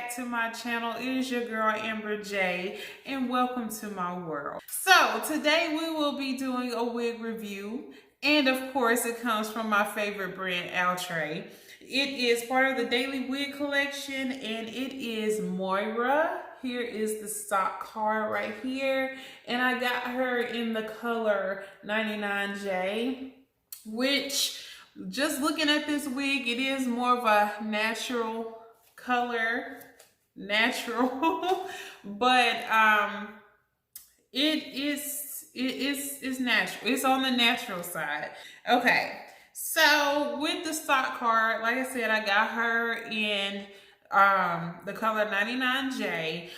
back to my channel. It is your girl Amber J, and welcome to my world. So today we will be doing a wig review, and of course it comes from my favorite brand, Outre. It is part of the daily wig collection, and it is Moira. Here is the stock card right here, and I got her in the color 99J, which, just looking at this wig, it is more of a natural color, but it's natural. It's on the natural side. Okay, so with the stock card, like I said, I got her in the color 99J.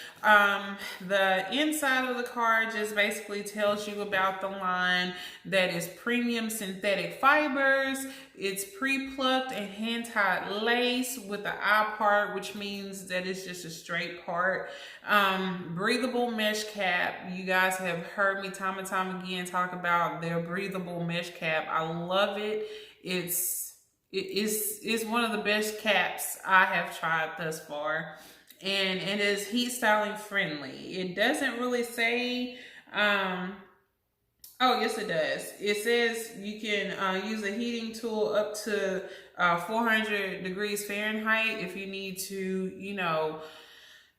The inside of the card just basically tells you about the line that is premium synthetic fibers. It's pre-plucked and hand-tied lace with the eye part, which means that it's just a straight part. Breathable mesh cap. You guys have heard me time and time again talk about their breathable mesh cap. I love it. It's one of the best caps I have tried thus far, and it is heat styling friendly. It doesn't really say, oh yes it does. It says you can use a heating tool up to 400 degrees Fahrenheit if you need to, you know,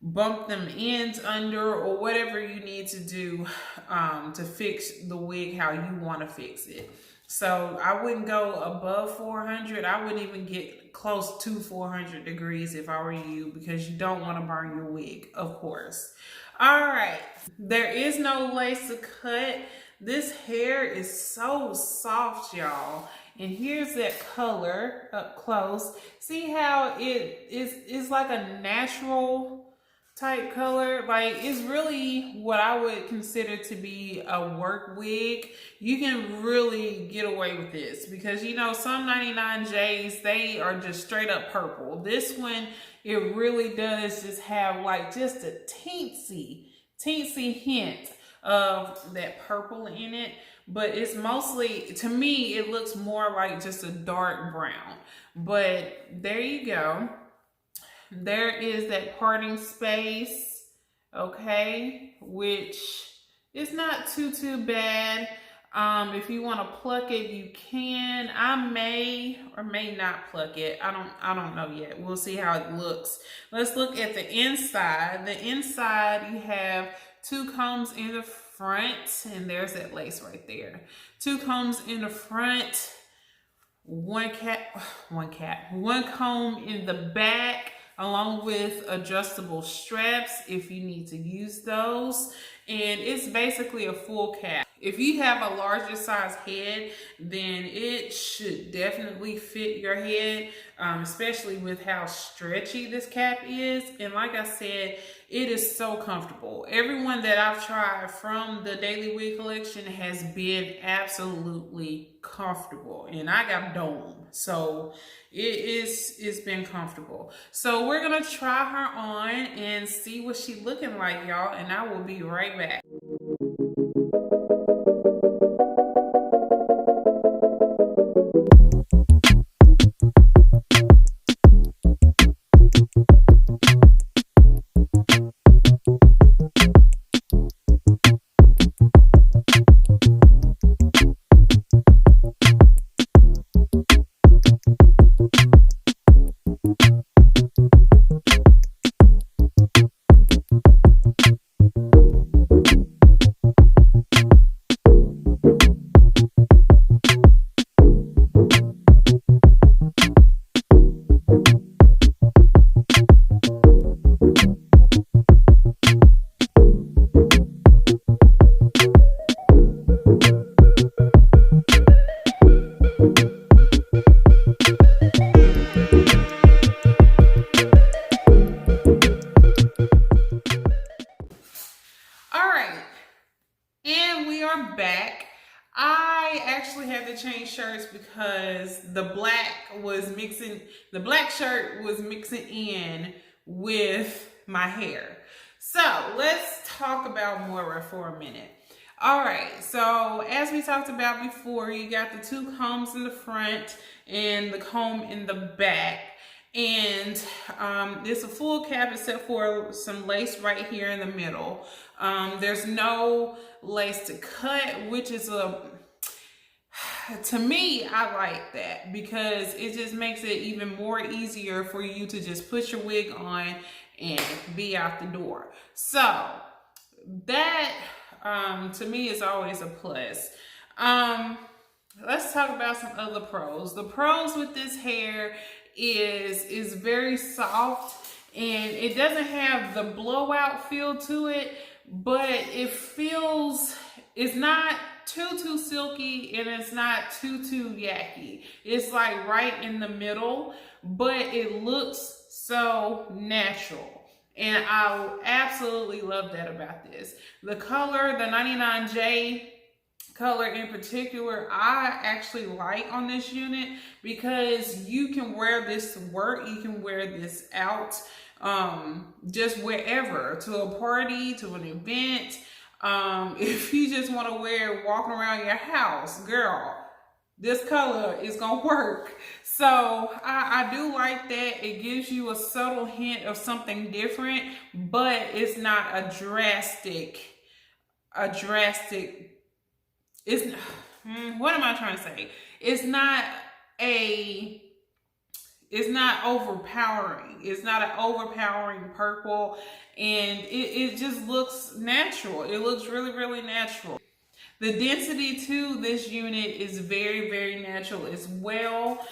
bump them ends under or whatever you need to do to fix the wig how you want to fix it. So I wouldn't go above 400. I wouldn't even get close to 400 degrees if I were you, because you don't want to burn your wig, of course. All right, there is no lace to cut. This hair is so soft, y'all. And here's that color up close. See how it's like a natural type color? Like, it's really what I would consider to be a work wig. You can really get away with this because, you know, some 99Js, they are just straight up purple. This one, it really does just have like just a teensy hint of that purple in it, but it's mostly, to me, it looks more like just a dark brown. But there you go. There is that parting space, okay, which is not too bad. If you want to pluck it, you can. I may or may not pluck it. I don't know yet. We'll see how it looks. Let's look at the inside. The inside, you have 2 combs in the front, and there's that lace right there. 2 combs in the front, one comb in the back, along with adjustable straps if you need to use those. And it's basically a full cap. If you have a larger size head, then it should definitely fit your head, especially with how stretchy this cap is. And like I said, it is so comfortable. Everyone that I've tried from the daily wig collection has been absolutely comfortable, and I got dome, so it's been comfortable. So we're gonna try her on and see what she's looking like, y'all, and I will be right back. Back. I actually had to change shirts because the black shirt was mixing in with my hair. So let's talk about Moira for a minute. All right, so as we talked about before, you got the 2 combs in the front and the comb in the back. And it's a full cap except for some lace right here in the middle. There's no lace to cut, which is to me, I like that because it just makes it even more easier for you to just put your wig on and be out the door. So that to me is always a plus. Let's talk about some other pros. The pros with this hair is very soft, and it doesn't have the blowout feel to it, but it's not too silky, and it's not too yucky. It's like right in the middle, but it looks so natural. And I absolutely love that about this. The color, the 99J color in particular, I actually like on this unit because you can wear this to work, you can wear this out just wherever, to a party, to an event. If you just want to wear it walking around your house, girl, this color is gonna work. So I do like that. It gives you a subtle hint of something different, but it's not a drastic, it's, what am I trying to say? It's not overpowering. It's not an overpowering purple, and it just looks natural. It looks really natural. The density to this unit is very natural as well.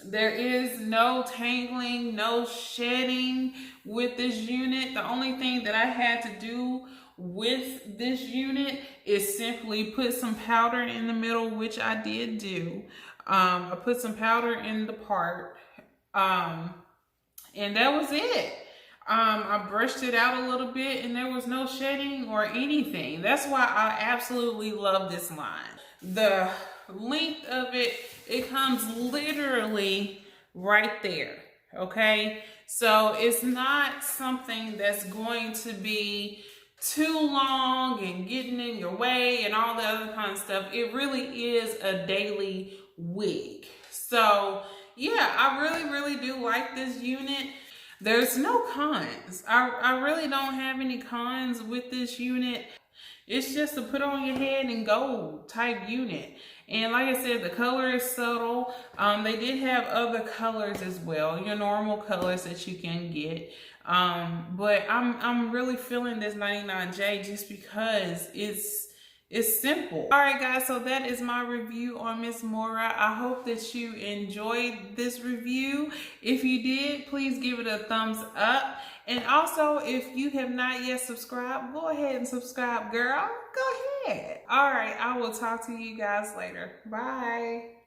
There is no tangling, no shedding with this unit. The only thing that I had to do with this unit is simply put some powder in the middle, which I did do. I put some powder in the part, and that was it. I brushed it out a little bit, and there was no shedding or anything. That's why I absolutely love this line. The length of it comes literally right there, okay? So it's not something that's going to be too long and getting in your way and all the other kind of stuff. It really is a daily wig. So yeah, I really do like this unit. There's no cons. I really don't have any cons with this unit. It's just a put on your head and go type unit. And like I said, the color is subtle. They did have other colors as well, your normal colors that you can get. But I'm really feeling this 99J just because it's simple. All right, guys, so that is my review on Miss Moira. I hope that you enjoyed this review. If you did, please give it a thumbs up. And also, if you have not yet subscribed, go ahead and subscribe, girl. Go ahead. All right, I will talk to you guys later. Bye.